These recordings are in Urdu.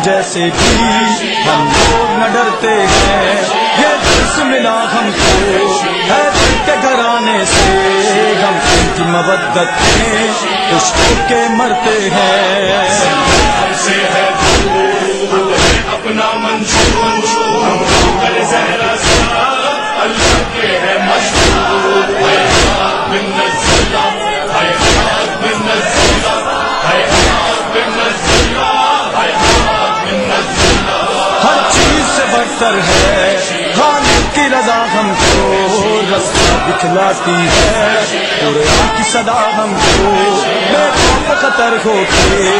جیسے بھی ہم لوگ نہ ڈرتے ہیں، یہ درس ملا ہم کو ہے دل کے گھرانے سے، ہم ان کی مودت میں خوش ہو کے مرتے ہیں۔ ہم سے ہے دور اپنا منشور، ہم کر زہرا سا اللہ کے ہے مشہور، حیات بن نزلہ، حیات بن نزلہ، حیات بن نزلہ، حیات بن نزلہ۔ ہر چیز سے برتر ہے خالق کی رضا، ہم کو رستہ دکھلاتی ہے قرآن کی صدا، ہم کو بے خوف خطر ہو کے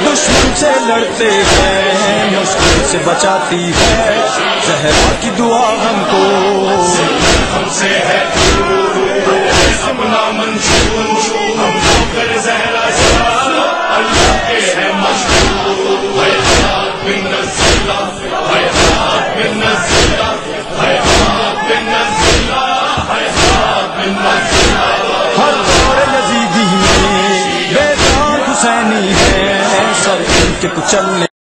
دشمن سے لڑتے ہیں، مشکل سے بچاتی ہے زہرا کی دعا ہم کو۔ ہم سے ہے دور اپنا منشور، ہم کر زہرا سا اللہ کے ہے مشہور، حیات بن نزلہ، حیات بن نزلہ، حیات بن نزلہ، حیات بن نزلہ۔ ہر دور یزیدی میں بیدار حسینی ہے، سر ان کے کچلنے